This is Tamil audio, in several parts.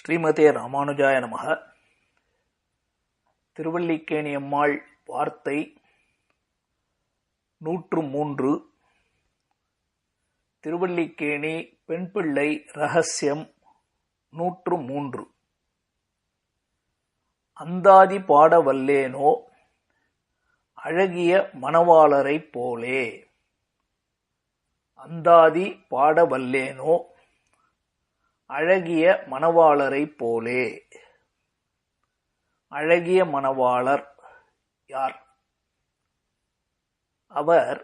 ஸ்ரீமதே ராமானுஜாய நமக. திருவல்லிக்கேணியம்மாள் வார்த்தை 103. திருவல்லிக்கேணி பெண்பிள்ளை ரகசியம் 103. அந்தாதி பாட வல்லேனோ அழகிய மணவாளரைப் போலே. அந்தாதி பாட வல்லேனோ அழகிய மணவாளரைப் போலே. அழகிய மணவாளர் யார்? அவர்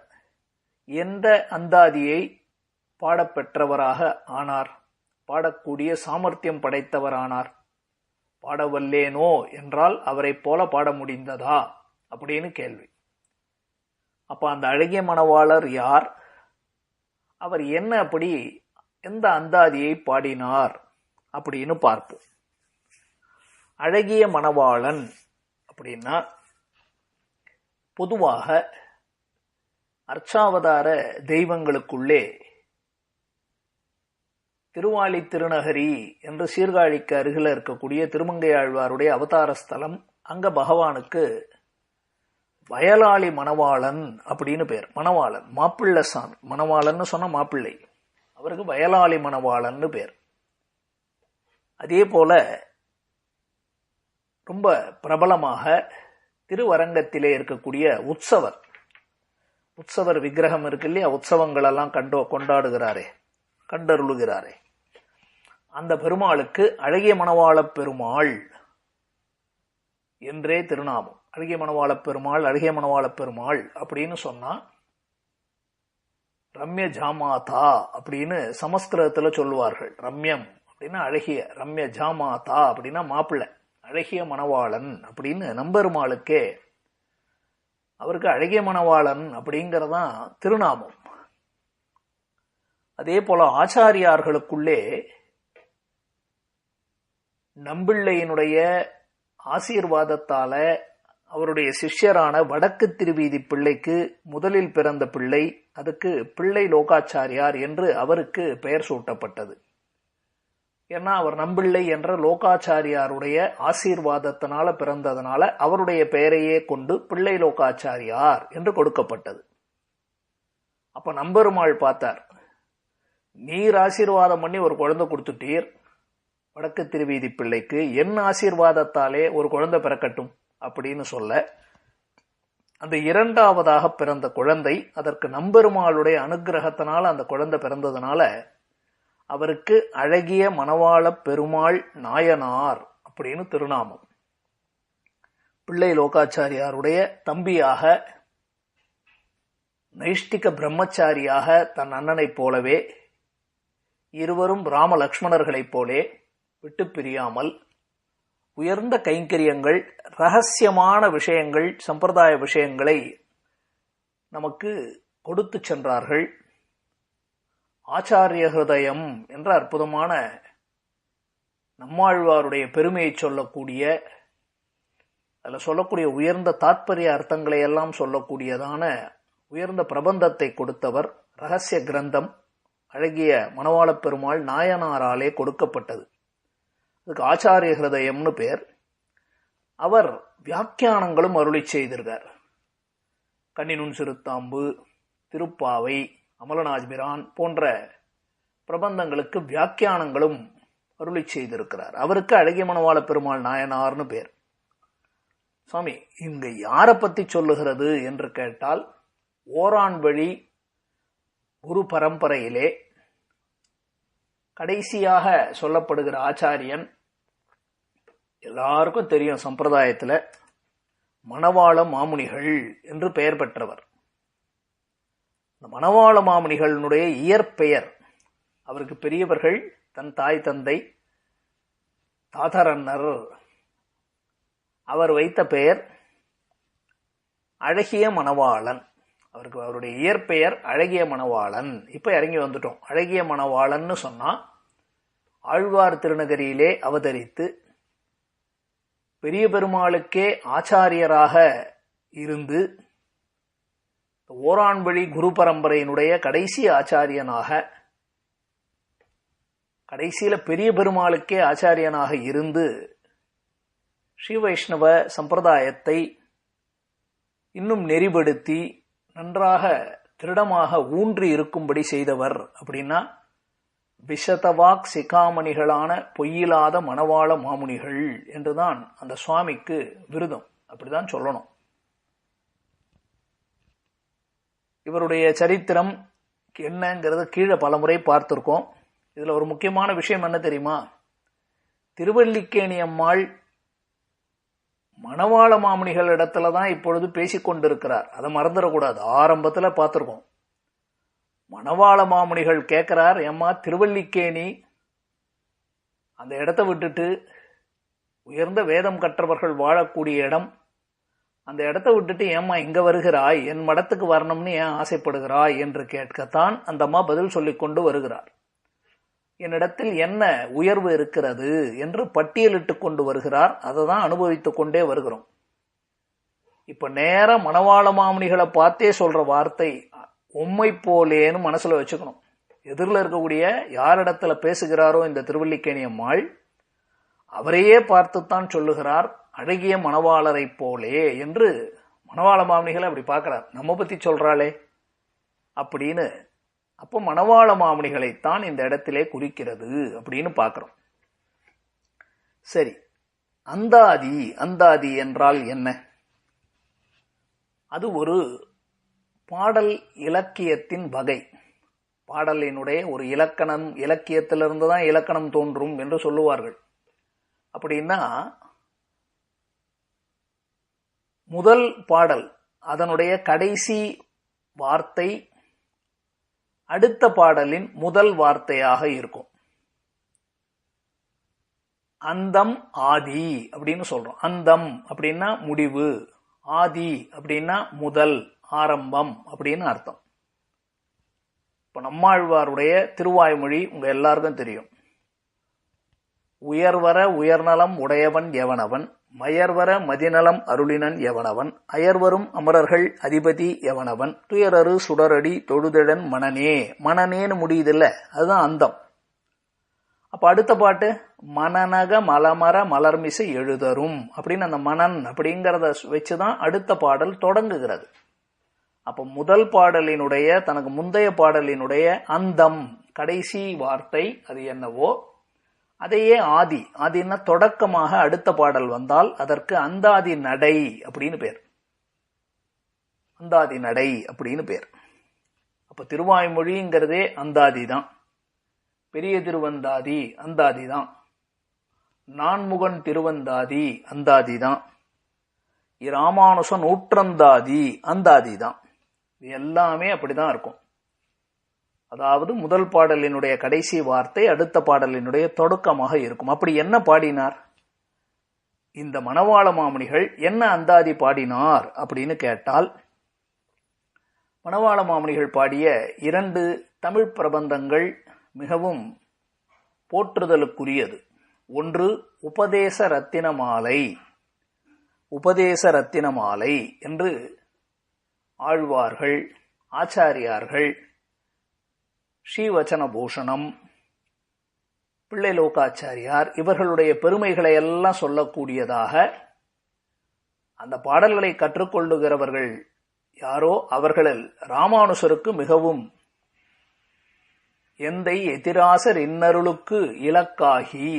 எந்த அந்தாதியை பாடப்பெற்றவராக ஆனார்? பாடக்கூடிய சாமர்த்தியம் படைத்தவரானார். பாடவல்லேனோ என்றால் அவரைப் போல பாட முடிந்ததா அப்படின்னு கேள்வி. அப்ப அந்த அழகிய மணவாளர் யார்? அவர் என்ன அப்படி எந்த அந்தாதியை பாடினார் அப்படின்னு பார்ப்போம். அழகிய மணவாளன் அப்படின்னா பொதுவாக அர்ச்சாவதார தெய்வங்களுக்குள்ளே திருவாலி திருநகரி என்று சீர்காழிக்கு அருகில் இருக்கக்கூடிய திருமங்கையாழ்வாருடைய அவதார ஸ்தலம். அங்க பகவானுக்கு வயலாளி மணவாளன் அப்படின்னு பேர். மணவாளன் மாப்பிள்ளை சாமி. மணவாளன்னு சொன்ன மாப்பிள்ளை, அவருக்கு வயலாளி மணவாளன்னு பேர். அதே போல ரொம்ப பிரபலமாக திருவரங்கத்திலே இருக்கக்கூடிய உற்சவர் விக்கிரகம் இருக்கு இல்லையா, உற்சவங்கள் எல்லாம் கொண்டாடுகிறாரே, கண்டருளுகிறாரே, அந்த பெருமாளுக்கு அழகிய மணவாளப் பெருமாள் என்றே திருநாமம். அழகிய மணவாளப் பெருமாள், அழகிய மணவாளப் பெருமாள் அப்படின்னு சொன்னா ரம்ய ஜாமாதா அப்படின்னு சமஸ்கிருதத்துல சொல்லுவார்கள். ரம்யம் அப்படின்னா அழகிய, ரம்ய ஜாமாதா அப்படின்னா மாப்பிள்ளை, அழகிய மணவாளன் அப்படின்னு நம்பெருமாளுக்கே அவருக்கு அழகிய மணவாளன் அப்படிங்கறதான் திருநாமம். அதே போல ஆச்சாரியார்களுக்குள்ளே நம்பிள்ளையினுடைய ஆசீர்வாதத்தால அவருடைய சிஷ்யரான வடக்கு திருவீதி பிள்ளைக்கு முதலில் பிறந்த பிள்ளை, அதுக்கு பிள்ளை லோகாச்சாரியார் என்று அவருக்கு பெயர் சூட்டப்பட்டது. ஏன்னா அவர் நம்பிள்ளை என்ற லோகாச்சாரியாருடைய ஆசீர்வாதத்தினால பிறந்ததுனால அவருடைய பெயரையே கொண்டு பிள்ளை லோகாச்சாரியார் என்று கொடுக்கப்பட்டது. அப்ப நம்பெருமாள் பார்த்தார், நீர் ஆசீர்வாதம் பண்ணி ஒரு குழந்தை கொடுத்துட்டீர் வடக்கு திருவீதி பிள்ளைக்கு, என் ஆசீர்வாதத்தாலே ஒரு குழந்தை பிறக்கட்டும் அப்படின்னு சொல்ல, அந்த இரண்டாவதாக பிறந்த குழந்தை அதற்கு நம்பெருமாளுடைய அனுகிரகத்தினால அந்த குழந்தை பிறந்ததுனால அவருக்கு அழகிய மணவாளப் பெருமாள் நாயனார் அப்படின்னு திருநாமம். பிள்ளை லோகாச்சாரியாருடைய தம்பியாக நைஷ்டிக பிரம்மச்சாரியாக தன் அண்ணனைப் போலவே இருவரும் ராம லக்ஷ்மணர்களைப் போலே விட்டு பிரியாமல் உயர்ந்த கைங்கரியங்கள், ரகசியமான விஷயங்கள், சம்பிரதாய விஷயங்களை நமக்கு கொடுத்து சென்றார்கள். ஆச்சாரிய ஹிருதயம் என்ற அற்புதமான நம்மாழ்வாருடைய பெருமையை சொல்லக்கூடிய, அதில் சொல்லக்கூடிய உயர்ந்த தாத்பரிய அர்த்தங்களை எல்லாம் சொல்லக்கூடியதான உயர்ந்த பிரபந்தத்தை கொடுத்தவர். ரகசிய கிரந்தம் அழகிய மணவாளப் பெருமாள் நாயனாராலே கொடுக்கப்பட்டது. அதுக்கு ஆச்சாரிய ஹிருதயம்னு பேர். அவர் வியாக்கியானங்களும் அருளி செய்திருக்கார். கண்ணினுன் சிறுத்தாம்பு, திருப்பாவை, அமலநாஜ்பிரான் போன்ற பிரபந்தங்களுக்கு வியாக்கியானங்களும் அருளி செய்திருக்கிறார். அவருக்கு அழகிய மணவாளப் பெருமாள் நாயனார்னு பேர். சுவாமி, இங்க யாரை பத்தி சொல்லுகிறது என்று கேட்டால், ஓரான் வழி குரு பரம்பரையிலே கடைசியாக சொல்லப்படுகிற ஆச்சாரியன், எல்லாருக்கும் தெரியும் சம்பிரதாயத்துல, மணவாள மாமுனிகள் என்று பெயர் பெற்றவர். இந்த மணவாள மாமுனிகளுடைய இயற்பெயர், அவருக்கு பெரியவர்கள் தன் தாய் தந்தை தாதரன்னர், அவர் வைத்த பெயர் அழகிய மணவாளன். அவருடைய இயற்பெயர் அழகிய மணவாளன். இப்ப இறங்கி வந்துட்டோம். அழகிய மணவாளன்னு சொன்னா ஆழ்வார் திருநகரியிலே அவதரித்து பெரிய பெருமாளுக்கே ஆச்சாரியராக இருந்து ஓரான் வழி குரு பரம்பரையினுடைய கடைசி ஆச்சாரியனாக கடைசியில பெரிய பெருமாளுக்கே ஆச்சாரியனாக இருந்து ஸ்ரீ வைஷ்ணவ சம்பிரதாயத்தை இன்னும் நெறிப்படுத்தி நன்றாக திருடமாக ஊன்றி இருக்கும்படி செய்தவர் அப்படின்னா விஷதவாக் சிகாமணிகளான பொய்யில்லாத மணவாள மாமுனிகள் என்றுதான் அந்த சுவாமிக்கு விருதம். அப்படிதான் சொல்லணும். இவருடைய சரித்திரம் என்னங்கிறத கீழே பலமுறை பார்த்திருக்கோம். இதுல ஒரு முக்கியமான விஷயம் என்ன தெரியுமா? திருவல்லிக்கேணி அம்மாள் மணவாள மாமுனிகள் இடத்துலதான் இப்பொழுது பேசிக்கொண்டிருக்கிறார். அதை மறந்துடக்கூடாது. ஆரம்பத்துல பார்த்திருக்கோம். மணவாள மாமுனிகள் கேட்கிறார், ஏம்மா திருவல்லிக்கேணி அந்த இடத்தை விட்டுட்டு உயர்ந்த வேதம் கற்றவர்கள் வாழக்கூடிய இடம், அந்த இடத்தை விட்டுட்டு ஏம்மா இங்க வருகிறாய், என் மடத்துக்கு வரணும்னு ஏன் ஆசைப்படுகிறாய் என்று கேட்கத்தான் அந்த அம்மா பதில் சொல்லிக் கொண்டு வருகிறார். என்னிடத்தில் என்ன உயர்வு இருக்கிறது என்று பட்டியலிட்டு கொண்டு வருகிறார். அதை தான் அனுபவித்துக் கொண்டே வருகிறோம். இப்ப நேர மணவாள மாமுனிகளை பார்த்தே சொல்ற வார்த்தை உம்மை போலேன்னு மனசுல வச்சுக்கணும். எதிரில் இருக்கக்கூடிய யாரிடத்துல பேசுகிறாரோ இந்த திருவல்லிக்கேணி அம்மாள், அவரையே பார்த்துத்தான் சொல்லுகிறார் அழகிய மணவாளரை போலே என்று. மணவாள மாமுனிகளை அப்படி பார்க்கிறார். நம்ம பத்தி சொல்றாளே அப்படின்னு. அப்போ மணவாள மாமுனிகளைத்தான் இந்த இடத்திலே குறிக்கிறது அப்படின்னு பார்க்கிறோம். சரி, அந்தாதி. அந்தாதி என்றால் என்ன? அது ஒரு பாடல் இலக்கியத்தின் வகை. பாடலினுடைய ஒரு இலக்கணம், இலக்கியத்திலிருந்து தான் இலக்கணம் தோன்றும் என்று சொல்லுவார்கள். அப்படின்னா முதல் பாடல் அதனுடைய கடைசி வார்த்தை அடுத்த பாடலின் முதல் வார்த்தையாக இருக்கும். அந்தம் ஆதி அப்படின்னு சொல்றோம். அந்தம் அப்படின்னா முடிவு, ஆதி அப்படின்னா முதல், ஆரம்பம் அப்படின்னு அர்த்தம். இப்ப நம்மாழ்வாருடைய திருவாய்மொழி உங்க எல்லாருக்கும் தெரியும். உயர்வர உயர்நலம் உடையவன் எவனவன், மயர்வர மதிநலம் அருளினன் எவனவன், அயர்வரும் அமரர்கள் அதிபதி எவனவன், துயரரு சுடரடி தொழுதழன் மனனே. மனனேன்னு முடியுதில்ல, அதுதான் அந்தம். அப்ப அடுத்த பாட்டு மனநக மலமர மலர்மிசை எழுதரும் அப்படின்னு அந்த மனன் அப்படிங்கிறத வச்சுதான் அடுத்த பாடல் தொடங்குகிறது. அப்ப முதல் பாடலினுடைய தனக்கு முந்தைய பாடலினுடைய அந்தம் கடைசி வார்த்தை அது என்னவோ அதையே ஆதி. ஆதின்னா தொடக்கமாக அடுத்த பாடல் வந்தால் அதற்கு அந்தாதி நடை அப்படின்னு பேர். அந்தாதி நடை அப்படின்னு பேர். அப்ப திருவாய்மொழிங்கிறதே அந்தாதி தான். பெரிய திருவந்தாதி அந்தாதி தான். நான்முகன் திருவந்தாதி அந்தாதி தான். இராமானுச நூற்றந்தாதி அந்தாதி தான். இது எல்லாமே அப்படிதான் இருக்கும். அதாவது முதல் பாடலினுடைய கடைசி வார்த்தை அடுத்த பாடலினுடைய தொடக்கமாக இருக்கும். அப்படி என்ன பாடினார் இந்த மணவாள மாமுனிகள்? என்ன அந்தாதி பாடினார் அப்படின்னு கேட்டால், மணவாள மாமுனிகள் பாடிய 2 தமிழ் பிரபந்தங்கள் மிகவும் போற்றுதலுக்குரியது. ஒன்று உபதேச ரத்தினமாலை. உபதேச ரத்தினமாலை என்று ஆழ்வார்கள், ஆச்சாரியார்கள், ஸ்ரீவச்சன பூஷணம், பிள்ளை லோகாச்சாரியார் இவர்களுடைய பெருமைகளை எல்லாம் சொல்லக்கூடியதாக அந்த பாடல்களை கற்றுக்கொள்ளுகிறவர்கள் யாரோ அவர்களில் ராமானுசருக்கு மிகவும் எந்தை எதிராசர் இன்னருளுக்கு இலக்காகி,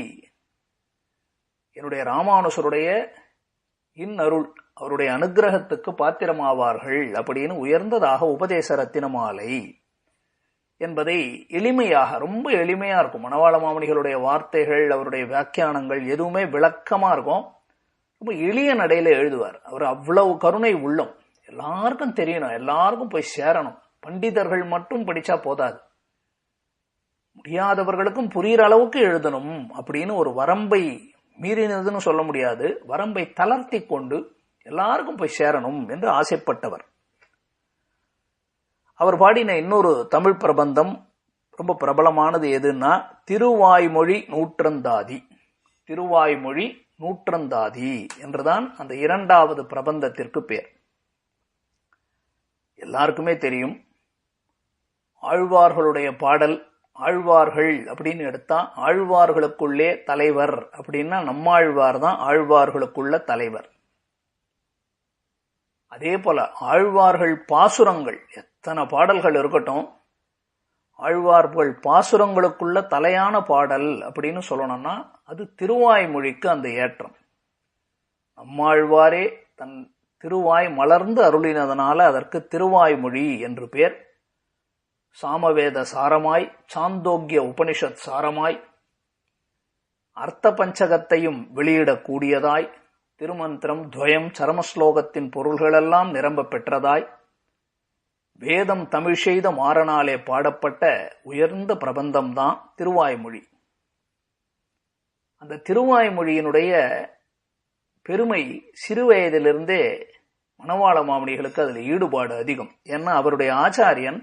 என்னுடைய ராமானுசருடைய இன்னருள் அவருடைய அனுகிரகத்துக்கு பாத்திரமாவார்கள் அப்படின்னு உயர்ந்ததாக உபதேச ரத்தினமாலை என்பதை எளிமையாக, ரொம்ப எளிமையா இருக்கும். மணவாள மாமுனிகளுடைய வார்த்தைகள், அவருடைய வியாக்கியானங்கள் எதுவுமே விளக்கமா இருக்கும். ரொம்ப எளிய நடையில எழுதுவார். அவர் அவ்வளவு கருணை உள்ளம். எல்லாருக்கும் தெரியணும், எல்லாருக்கும் போய் சேரணும். பண்டிதர்கள் மட்டும் படிச்சா போதாது, முடியாதவர்களுக்கும் புரிகிற அளவுக்கு எழுதணும் அப்படின்னு ஒரு வரம்பை மீறினதுன்னு சொல்ல முடியாது, வரம்பை தளர்த்தி கொண்டு எல்லாருக்கும் போய் சேரணும் என்று ஆசைப்பட்டவர். அவர் பாடின இன்னொரு தமிழ் பிரபந்தம் ரொம்ப பிரபலமானது எதுன்னா திருவாய்மொழி நூற்றந்தாதி. திருவாய்மொழி நூற்றந்தாதி என்றுதான் அந்த 2வது பிரபந்தத்திற்கு பேர். எல்லாருக்குமே தெரியும், ஆழ்வார்களுடைய பாடல் ஆழ்வார்கள் அப்படின்னு எடுத்தா ஆழ்வார்களுக்குள்ளே தலைவர் அப்படின்னா நம்மாழ்வார் தான் ஆழ்வார்களுக்குள்ள தலைவர். அதே போல ஆழ்வார்கள் பாசுரங்கள் எத்தனை பாடல்கள் இருக்கட்டும், ஆழ்வார்கள் பாசுரங்களுக்குள்ள தலையான பாடல் அப்படின்னு சொல்லணும்னா அது திருவாய்மொழிக்கு அந்த ஏற்றம். நம்மாழ்வாரே தன் திருவாய் மலர்ந்து அருளினதனால அதற்கு திருவாய்மொழி என்று பேர். சாமவேத சாரமாய், சாந்தோக்கிய உபனிஷத் சாரமாய், அர்த்த பஞ்சகத்தையும் வெளியிடக்கூடியதாய், திருமந்திரம் துவயம் சரமஸ்லோகத்தின் பொருள்களெல்லாம் நிரம்ப பெற்றதாய், வேதம் தமிழ் செய்த மாறனாலே பாடப்பட்ட உயர்ந்த பிரபந்தம்தான் திருவாய்மொழி. அந்த திருவாய்மொழியினுடைய பெருமை சிறு வயதிலிருந்தே மணவாள மாமுனிகளுக்கு அதில் ஈடுபாடு அதிகம். ஏன்னா அவருடைய ஆச்சாரியன்,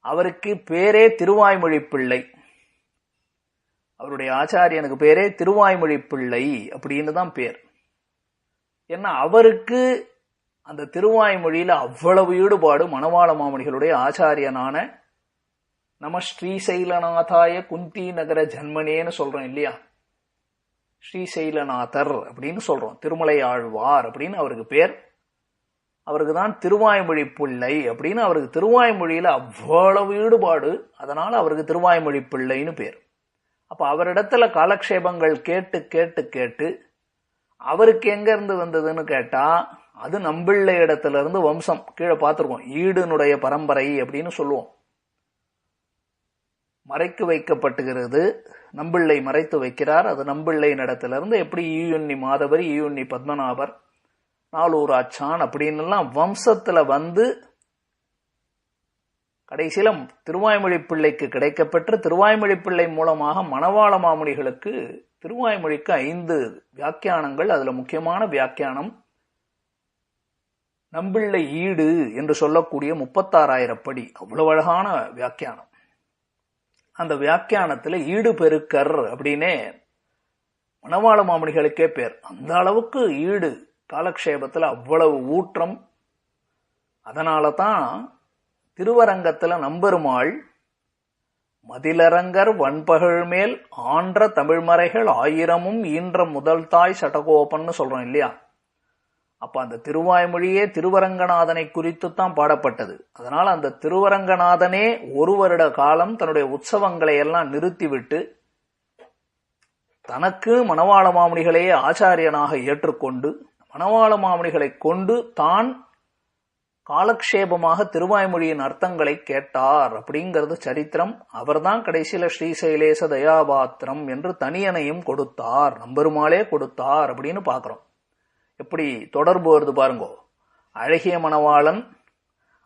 அவருக்கு பேரே திருவாய்மொழி பிள்ளை. அவருடைய ஆச்சாரியனுக்கு பேரே திருவாய்மொழி பிள்ளை அப்படின்னு தான் பேர். ஏன்னா அவருக்கு அந்த திருவாய்மொழியில அவ்வளவு ஈடுபாடு. மணவாள மாமுனிகளுடைய ஆச்சாரியனான நம்ம ஸ்ரீசைலநாதாய குந்தி நகர ஜன்மனேன்னு சொல்றோம் இல்லையா, ஸ்ரீசைலநாதர் அப்படின்னு சொல்றோம், திருமலை ஆழ்வார் அப்படின்னு அவருக்கு பேர். அவருக்கு தான் திருவாய்மொழி பிள்ளை அப்படின்னு, அவருக்கு திருவாய்மொழியில அவ்வளவு ஈடுபாடு, அதனால அவருக்கு திருவாய்மொழி பிள்ளைன்னு பேர். அப்ப அவரிடத்துல காலக்ஷேபங்கள் கேட்டு கேட்டு கேட்டு அவருக்கு எங்க இருந்து வந்ததுன்னு கேட்டா, அது நம்பிள்ளை இடத்துல இருந்து வம்சம். கீழே பார்த்திருக்கோம், ஈடுனுடைய பரம்பரை அப்படின்னு சொல்லுவோம். மறைக்கு வைக்கப்பட்டுகிறது, நம்பிள்ளை மறைத்து வைக்கிறார். அது நம்பிள்ளை இடத்திலிருந்து எப்படி ஈயுண்ணி மாதவரி, ஈயுண்ணி பத்மநாபர், நாலூர் ஆச்சான் அப்படின்னு வம்சத்துல வந்து கடைசியில திருவாய்மொழி பிள்ளைக்கு கிடைக்கப்பெற்ற திருவாய்மொழி பிள்ளை மூலமாக மணவாள மாமுனிகளுக்கு திருவாய்மொழிக்கு 5 வியாக்கியானங்கள். அதுல முக்கியமான வியாக்கியானம் நம்பிள்ளை ஈடு என்று சொல்லக்கூடிய 36,000 படி, அவ்வளவு அழகான வியாக்கியானம். அந்த வியாக்கியானத்துல ஈடு பெருக்கர் அப்படின்னே மணவாள மாமுனிகளுக்கே பேர். அந்த அளவுக்கு ஈடு காலக்ஷேபத்துல அவ்வளவு ஊற்றம். அதனாலதான் திருவரங்கத்துல நம்பெருமாள் மதிலரங்கர் வன்பகழ் மேல் ஆன்ற தமிழ்மறைகள் 1000 ஈன்ற முதல் தாய் சடகோபன்னு சொல்றோம் இல்லையா. அப்ப அந்த திருவாய்மொழியே திருவரங்கநாதனை குறித்துத்தான் பாடப்பட்டது. அதனால அந்த திருவரங்கநாதனே 1 வருட காலம் தன்னுடைய உற்சவங்களை எல்லாம் நிறுத்திவிட்டு தனக்கு மணவாள மாமுனிகளையே ஆச்சாரியனாக ஏற்றுக்கொண்டு மணவாள மாமுனிகளை கொண்டு தான் காலக்ஷேபமாக திருவாய்மொழியின் அர்த்தங்களை கேட்டார் அப்படிங்கிறது சரித்திரம். அவர்தான் கடைசியில ஸ்ரீசைலேச தயாபாத்திரம் என்று தனியனையும் கொடுத்தார், நம்பெருமாளே கொடுத்தார் அப்படின்னு பாக்குறோம். எப்படி தொடர்பு வருது பாருங்கோ. அழகிய மணவாளன்,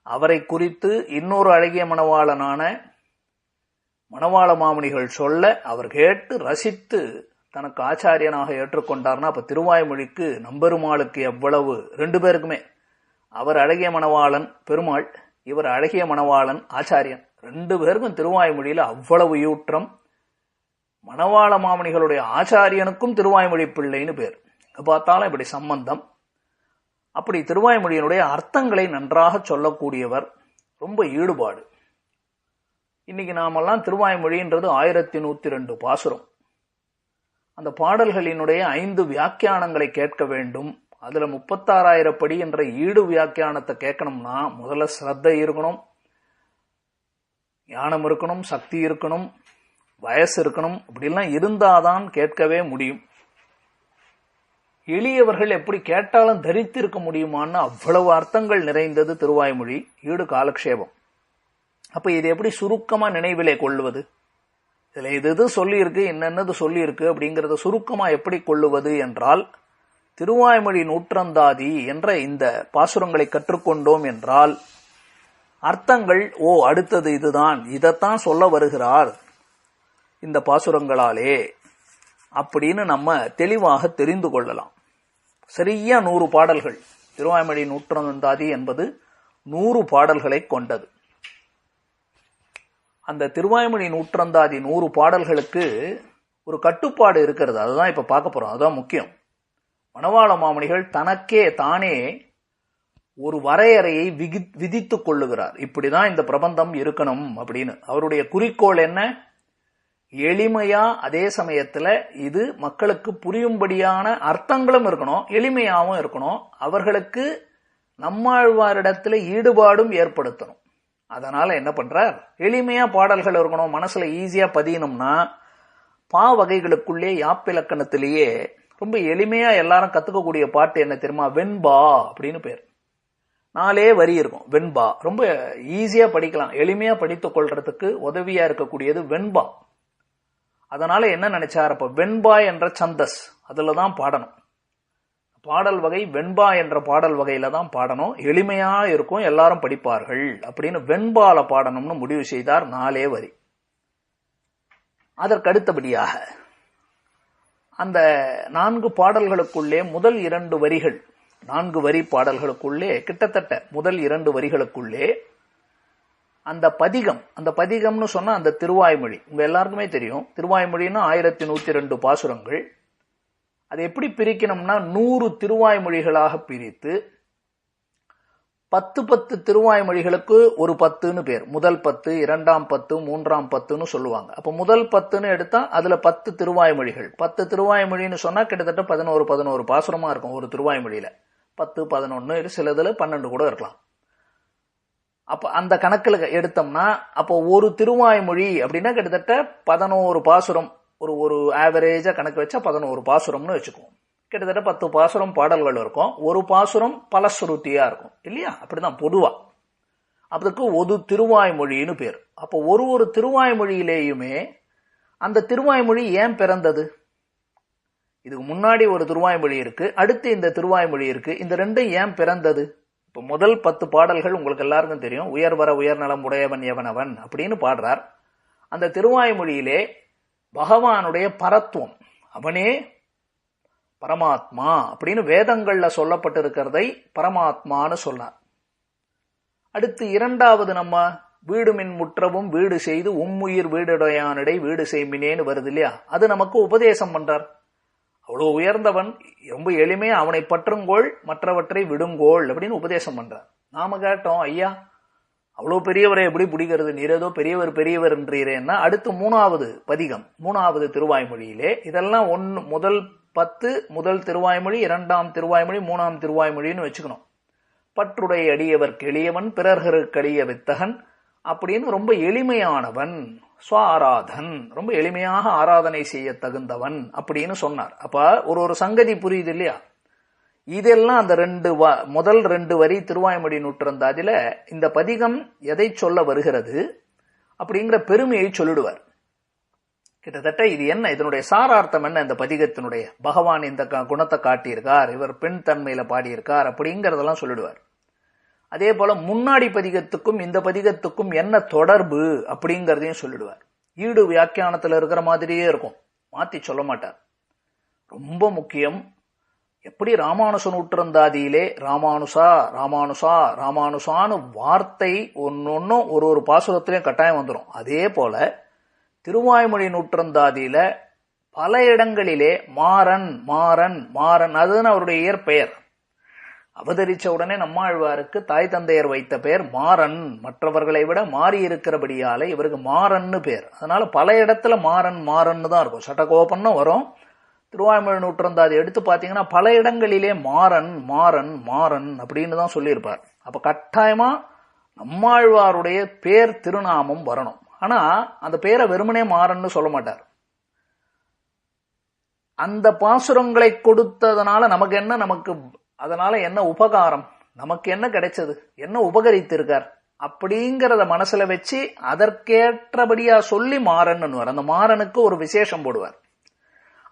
அவரை குறித்து இன்னொரு அழகிய மணவாளனான மணவாள மாமுனிகள் சொல்ல அவர் கேட்டு ரசித்து தனக்கு ஆச்சாரியனாக ஏற்றுக்கொண்டார்னா அப்ப திருவாய்மொழிக்கு நம்பெருமாளுக்கு எவ்வளவு, 2 பேருக்குமே, அவர் அழகிய மணவாளன் பெருமாள், இவர் அழகிய மணவாளன் ஆச்சாரியன், 2 பேருக்கும் திருவாய்மொழியில அவ்வளவு யூற்றம். மணவாள மாமுனிகளுடைய ஆச்சாரியனுக்கும் திருவாய்மொழி பிள்ளைன்னு பேர். எங்க பார்த்தாலும் இப்படி சம்பந்தம். அப்படி திருவாய்மொழியினுடைய அர்த்தங்களை நன்றாக சொல்லக்கூடியவர், ரொம்ப ஈடுபாடு. இன்னைக்கு நாமெல்லாம் திருவாய்மொழின்றது 1102 பாசுரம். அந்த பாடல்களினுடைய 5 வியாக்கியானங்களை கேட்க வேண்டும். அதுல 36,000 படி என்ற ஈடு வியாக்கியானத்தை கேட்கணும்னா முதல்ல ஸ்ரத்தை இருக்கணும், ஞானம் இருக்கணும், சக்தி இருக்கணும், வயசு இருக்கணும். இப்படிலாம் இருந்தாதான் கேட்கவே முடியும். எளியவர்கள் எப்படி கேட்டாலும் தரித்து இருக்க முடியுமான்னு அவ்வளவு அர்த்தங்கள் நிறைந்தது திருவாய்மொழி ஈடு காலக்ஷேபம். அப்ப இது எப்படி சுருக்கமா நினைவிலே கொள்ளுவது? இதுல இது சொல்லி இருக்கு, என்னென்னது சொல்லி இருக்கு அப்படிங்கறத சுருக்கமா எப்படி கொள்ளுவது என்றால், திருவாய்மொழி நூற்றந்தாதி என்ற இந்த பாசுரங்களை கற்றுக்கொண்டோம் என்றால் அர்த்தங்கள் அடுத்தது இதுதான், இதைத்தான் சொல்ல வருகிறார் இந்த பாசுரங்களாலே அப்படின்னு நம்ம தெளிவாக தெரிந்து கொள்ளலாம். சரியா 100 பாடல்கள். திருவாய்மொழி நூற்றந்தாதி என்பது 100 பாடல்களை கொண்டது. அந்த திருவாய்மொழி நூற்றந்தாதி 100 பாடல்களுக்கு ஒரு கட்டுப்பாடு இருக்கிறது. அதுதான் இப்ப பார்க்க போறோம். அதுதான் முக்கியம். மணவாள மாமுனிகள் தனக்கே தானே ஒரு வரையறையை விதித்துக் கொள்ளுகிறார். இப்படிதான் இந்த பிரபந்தம் இருக்கணும் அப்படின்னு. அவருடைய குறிக்கோள் என்ன? எளிமையா, அதே சமயத்துல இது மக்களுக்கு புரியும்படியான அர்த்தங்களும் இருக்கணும், எளிமையாவும் இருக்கணும், அவர்களுக்கு நம்மாழ்வாரிடத்துல ஈடுபாடும் ஏற்படுத்தணும். அதனால என்ன பண்றார்? எளிமையா பாடல்கள் இருக்கணும், மனசுல ஈஸியா பதியணும்னா பா வகைகளுக்குள்ளே யாப்பிலக்கணத்திலேயே ரொம்ப எளிமையா எல்லாரும் கத்துக்கக்கூடிய பாட்டு என்ன தெரியுமா? வெண்பா அப்படின்னு பேர். 4 வரி இருக்கும். வெண்பா ரொம்ப ஈஸியா படிக்கலாம், எளிமையா படித்துக் கொள்றதுக்கு உதவியா இருக்கக்கூடியது வெண்பா. அதனால என்ன நினைச்சார்? அப்ப வெண்பா என்ற சந்தஸ் அதுலதான் பாடணும். பாடல் வகை வெண்பா என்ற பாடல் வகையில தான் பாடணும், எளிமையா இருக்கும், எல்லாரும் படிப்பார்கள் அப்படின்னு வெண்பால பாடணும்னு முடிவு செய்தார். 4 வரி. அதற்கடுத்தபடியாக அந்த 4 பாடல்களுக்குள்ளே முதல் 2 வரிகள், 4 வரி பாடல்களுக்குள்ளே கிட்டத்தட்ட முதல் 2 வரிகளுக்குள்ளே அந்த பதிகம், அந்த பதிகம்னு சொன்னா அந்த திருவாய்மொழி உங்க எல்லாருக்குமே தெரியும். திருவாய்மொழின்னா 1102 பாசுரங்கள். அது எப்படி பிரிக்கணும்னா 100 திருவாய்மொழிகளாக பிரித்து 10 திருவாய்மொழிகளுக்கு ஒரு 10ன்னு பேர். முதல் 10, 2ஆம் 10, 3ஆம் 10ன்னு சொல்லுவாங்க. அப்ப முதல் 10ன்னு எடுத்தா அதுல 10 திருவாய்மொழிகள். 10 திருவாய்மொழின்னு சொன்னா கிட்டத்தட்ட 11 பாசுரமா இருக்கும் ஒரு திருவாய்மொழியில. 10, 11, சிலதுல 12 கூட இருக்கலாம். அப்ப அந்த கணக்குல எடுத்தோம்னா அப்போ ஒரு திருவாய்மொழி அப்படின்னா கிட்டத்தட்ட 11 பாசுரம். ஒரு ஆவரேஜா கணக்கு வச்சா 11 பாசுரம்னு வச்சுக்குவோம். கிட்டத்தட்ட 10 பாசுரம் பாடல்கள் இருக்கும். ஒரு பாசுரம் பலஸ்ருதியா இருக்கும் இல்லையா? அப்படிதான் பொதுவா. அதுக்கு ஒரு திருவாய்மொழின்னு பேர். அப்போ ஒரு திருவாய்மொழியிலேயுமே அந்த திருவாய்மொழி ஏன் பிறந்தது? இதுக்கு முன்னாடி ஒரு திருவாய்மொழி இருக்கு, அடுத்து இந்த திருவாய்மொழி இருக்கு. இந்த ரெண்டும் ஏன் பிறந்தது? இப்ப முதல் 10 பாடல்கள் உங்களுக்கு எல்லாருக்கும் தெரியும். உயர்வர உயர்நலம் உடையவன் எவனவன் அப்படின்னு பாடுறார். அந்த திருவாய்மொழியிலே பகவானுடைய பரத்துவம், அவனே பரமாத்மா அப்படின்னு வேதங்கள்ல சொல்லப்பட்டிருக்கிறதை பரமாத்மான்னு சொன்னார். அடுத்து 2வது நம்ம வீடுமின் முற்றவும் வீடு செய்து உம்முயிர் வீடுடையானிடை வீடு செய்மினேன்னு வருது இல்லையா? அது நமக்கு உபதேசம் பண்றார். அவ்வளவு உயர்ந்தவன், ரொம்ப எளிமையா அவனை பற்றுங்கோள் மற்றவற்றை விடுங்கோள் அப்படின்னு உபதேசம் பண்றார். நாம கேட்டோம், ஐயா அவ்வளவு பெரியவரை எப்படி பிடிக்கிறது, நீர் ஏதோ பெரியவர் என்றீரேன்னா அடுத்து 3வது பதிகம், 3வது திருவாய்மொழியிலே இதெல்லாம் முதல் 10 முதல் திருவாய்மொழி, 2ஆம் திருவாய்மொழி, 3ஆம் திருவாய்மொழின்னு வச்சுக்கணும். பற்றுடைய அடியவர் எளியவன் பிறர்கருக்கடிய வித்தகன் அப்படின்னு ரொம்ப எளிமையானவன், ஸ்வாராதன், ரொம்ப எளிமையாக ஆராதனை செய்ய தகுந்தவன் அப்படின்னு சொன்னார். அப்ப ஒரு சங்கதி புரியுது இல்லையா? இதெல்லாம் அந்த முதல் 2 வரி திருவாய்மொழி நூற்றந்தாதில இந்த பதிகம் எதை சொல்ல வருகிறது அப்படிங்கிற பெருமையை சொல்லிடுவார். கிட்டத்தட்ட இது என்ன, இதனுடைய சாரார்த்தம் என்ன, இந்த பதிகத்தினுடைய பகவான் இந்த குணத்தை காட்டியிருக்கார், இவர் பெண் தன்மையில பாடியிருக்கார் அப்படிங்கறதெல்லாம் சொல்லிடுவார். அதே போல முன்னாடி பதிகத்துக்கும் இந்த பதிகத்துக்கும் என்ன தொடர்பு அப்படிங்கறதையும் சொல்லிடுவார். ஈடு வியாக்கியானத்துல இருக்கிற மாதிரியே இருக்கும், மாத்தி சொல்ல மாட்டார். ரொம்ப முக்கியம். எப்படி ராமானுச நூற்றந்தாதியிலே ராமானுசா ராமானுசா ராமானுசான்னு வார்த்தை ஒன்னொன்னும் ஒரு பாசுரத்திலையும் கட்டாயம் வந்துடும். அதே போல திருவாய்மொழி நூற்றந்தாதியில பல இடங்களிலே மாறன் மாறன் மாறன், அதுன்னு அவருடைய இயற்பெயர். அவதரிச்ச உடனே நம்மாழ்வாருக்கு தாய் தந்தையர் வைத்த பெயர் மாறன், மற்றவர்களை விட மாறி இருக்கிறபடியாலே இவருக்கு மாறன்னு பேர். அதனால பல இடத்துல மாறன் மாறன்னு தான் இருக்கும். சட்டகோபன்னு வரும். திருவாய்மொழி நூற்றந்தாதி எடுத்து பாத்தீங்கன்னா பல இடங்களிலே மாறன் மாறன் மாறன் அப்படின்னு தான் சொல்லியிருப்பார். அப்ப கட்டாயமா நம்மாழ்வாருடைய பேர் திருநாமம் வரணும். ஆனா அந்த பேரை வெறுமனே மாறன்னு சொல்ல மாட்டார். அந்த பாசுரங்களை கொடுத்ததனால நமக்கு என்ன, அதனால என்ன உபகாரம், நமக்கு என்ன கிடைச்சது, என்ன உபகரித்திருக்கார் அப்படிங்கறத மனசுல வச்சு அதற்கேற்றபடியா சொல்லி மாறன்னு வர. அந்த மாறனுக்கு ஒரு விசேஷம் போடுவார்.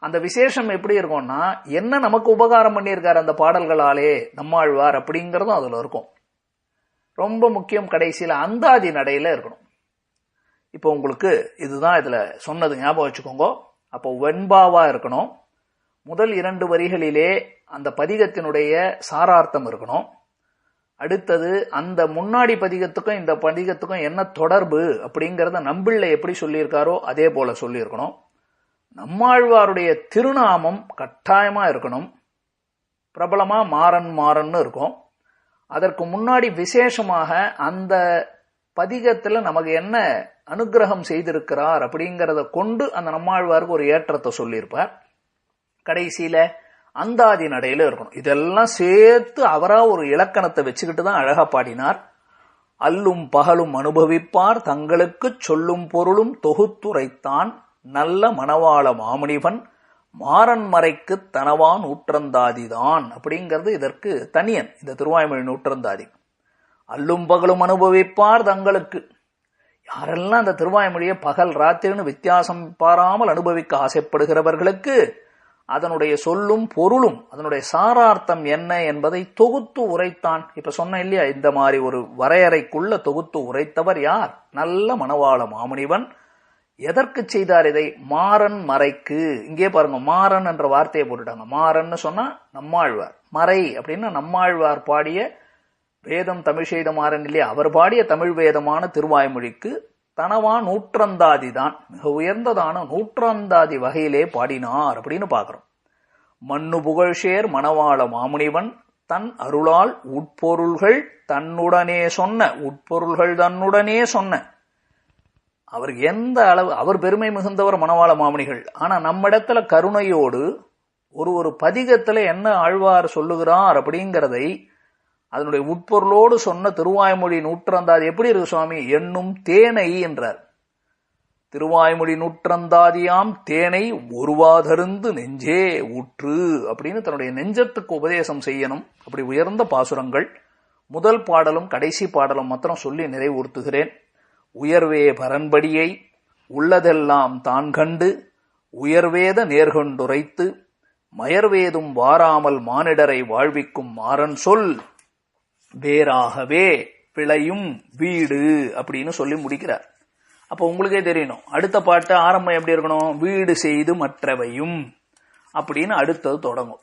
அந்த விசேஷம் எப்படி இருக்கும்னா, என்ன நமக்கு உபகாரம் பண்ணியிருக்காரு அந்த பாடல்களாலே நம்மாழ்வார் அப்படிங்கறதும் அதுல இருக்கும். ரொம்ப முக்கியம். கடைசியில அந்தாதி நடையில இருக்கணும். இப்போ உங்களுக்கு இதுதான் இதுல சொன்னது ஞாபகம் வச்சுக்கோங்க. அப்போ வெண்பாவா இருக்கணும். முதல் 2 வரிகளிலே அந்த பதிகத்தினுடைய சாரார்த்தம் இருக்கணும். அடுத்தது அந்த முன்னாடி பதிகத்துக்கும் இந்த பதிகத்துக்கும் என்ன தொடர்பு அப்படிங்கறத நம்பிள்ளை எப்படி சொல்லியிருக்காரோ அதே போல சொல்லியிருக்கணும். நம்மாழ்வாருடைய திருநாமம் கட்டாயமா இருக்கணும். பிரபலமா மாறன் மாறன்னு இருக்கும். அதற்கு முன்னாடி விசேஷமாக அந்த பதிகத்துல நமக்கு என்ன அனுகிரகம் செய்திருக்கிறார் அப்படிங்கறத கொண்டு அந்த நம்மாழ்வாருக்கு ஒரு ஏற்றத்தை சொல்லியிருப்பார். கடைசியில அந்தாதி நடையில இருக்கணும். இதெல்லாம் சேர்த்து அவரா ஒரு இலக்கணத்தை வச்சுக்கிட்டு தான் அழகா பாடினார். அல்லும் பகலும் அனுபவிப்பார் தங்களுக்கு சொல்லும் பொருளும் தொகுத்துரைத்தான் நல்ல மணவாள மாமுனிவன் மாறன்மறைக்கு தனவான் நூற்றந்தாதிதான் அப்படிங்கிறது இதற்கு தனியன், இந்த திருவாய்மொழி நூற்றந்தாதி. அல்லும் பகலும் அனுபவிப்பார் தங்களுக்கு, யாரெல்லாம் அந்த திருவாய்மொழியை பகல் ராத்திரின்னு வித்தியாசம் பாராமல் அனுபவிக்க ஆசைப்படுகிறவர்களுக்கு அதனுடைய சொல்லும் பொருளும் அதனுடைய சாரார்த்தம் என்ன என்பதை தொகுத்து உரைத்தான். இப்ப சொன்ன இல்லையா, இந்த மாதிரி ஒரு வரையறைக்குள்ள தொகுத்து உரைத்தவர் யார்? நல்ல மணவாள மாமுனிவன். எதற்கு செய்தார் இதை? மாறன் மறைக்கு. இங்கே பாருங்க, மாறன் என்ற வார்த்தையை போட்டுட்டாங்க. மாறன்னு சொன்னா நம்மாழ்வார், மறை அப்படின்னா நம்மாழ்வார் பாடிய வேதம் தமிழ் செய்த மாறன் இல்லையா, அவர் பாடிய தமிழ் வேதமான திருவாய்மொழிக்கு தனவான் நூற்றந்தாதி தான், மிக உயர்ந்ததான நூற்றந்தாதி வகையிலே பாடினார் அப்படின்னு பாக்குறோம். மண்ணு புகழ்ஷேர் மணவாள மாமுனிவன் தன் அருளால் உட்பொருள்கள் தன்னுடனே சொன்ன, உட்பொருள்கள் தன்னுடனே சொன்ன, அவருக்கு எந்த அளவு அவர் பெருமை மிகுந்தவர் மணவாள மாமுனிகள். ஆனா நம்ம இடத்துல கருணையோடு ஒரு பதிகத்துல என்ன ஆழ்வார் சொல்லுகிறார் அப்படிங்கிறதை அதனுடைய உட்பொருளோடு சொன்ன திருவாய்மொழி நூற்றந்தாதி எப்படி இருக்கு சுவாமி? என்னும் தேனை என்றார். திருவாய்மொழி நூற்றந்தாதியாம் தேனை ஒருவாதருந்து நெஞ்சே ஊற்று அப்படின்னு தன்னுடைய நெஞ்சத்துக்கு உபதேசம் செய்யணும். அப்படி உயர்ந்த பாசுரங்கள். முதல் பாடலும் கடைசி பாடலும் மாத்திரம் சொல்லி நிறைவுறுத்துகிறேன். உயர்வே பரன்படியை உள்ளதெல்லாம் தான் கண்டு உயர்வேத நேர்கொண்டுரைத்து மயர்வேதும் வாராமல் மானிடரை வாழ்விக்கும் மாறன் சொல் வேறாகவே விளையும் வீடு அப்படின்னு சொல்லி முடிக்கிறார். அப்ப உங்களுக்கே தெரியணும், அடுத்த பாட்டு ஆரம்பம் எப்படி இருக்கணும்? வீடு செய்து மற்றவையும் அப்படின்னு அடுத்தது தொடங்கும்.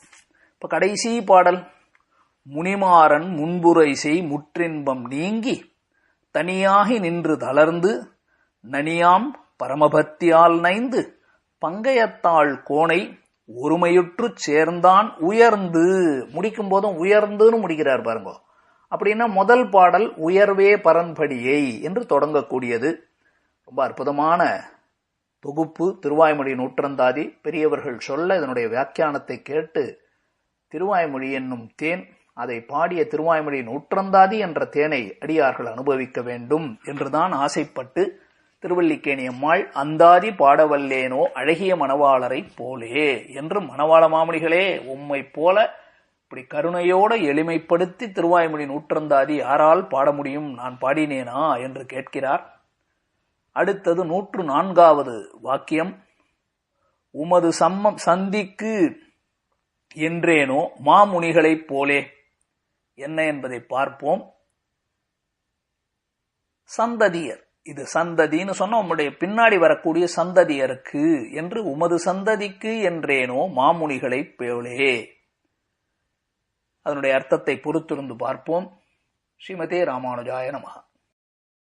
இப்ப கடைசி பாடல், முனிமாறன் முன்புரை செய் முற்றின்பம் நீங்கி தனியாகி நின்று தளர்ந்து நனியாம் பரமபக்தியால் நைந்து பங்கையத்தாள் கோணை ஒருமையுற்றுச் சேர்ந்தான் உயர்ந்து. முடிக்கும் போதும் உயர்ந்துன்னு முடிக்கிறார் பாருங்க. அப்படின்னா முதல் பாடல் உயர்வே பரன்படியை என்று தொடங்கக்கூடியது. ரொம்ப அற்புதமான தொகுப்பு திருவாய்மொழி நூற்றந்தாதி. பெரியவர்கள் சொல்ல இதனுடைய வியாக்கியானத்தை கேட்டு திருவாய்மொழி என்னும் தேன், அதை பாடிய திருவாய்மொழி நூற்றந்தாதி என்ற தேனை அடியார்கள் அனுபவிக்க வேண்டும் என்றுதான் ஆசைப்பட்டு திருவல்லிக்கேணி அம்மாள் அந்தாதி பாடவல்லேனோ அழகிய மணவாளரை போலே என்று, மணவாள மாமுனிகளே உம்மை போல இப்படி கருணையோட எளிமைப்படுத்தி திருவாய்மொழி நூற்றந்தாதி யாரால் பாட முடியும், நான் பாடினேனா என்று கேட்கிறார். அடுத்தது 104வது வாக்கியம், உமது சந்திக்கு என்றேனோ மாமுனிகளைப் போலே. என்ன என்பதை பார்ப்போம். சந்ததியர், இது சந்ததின்னு சொன்னா உம்முடைய பின்னாடி வரக்கூடிய சந்ததியருக்கு என்று, உமது சந்ததிக்கு என்றேனோ மாமுனிகளைப் போலே. அதனுடைய அர்த்தத்தை பொறுத்திருந்து பார்ப்போம். ஸ்ரீமதே ராமானுஜாய நமஹ.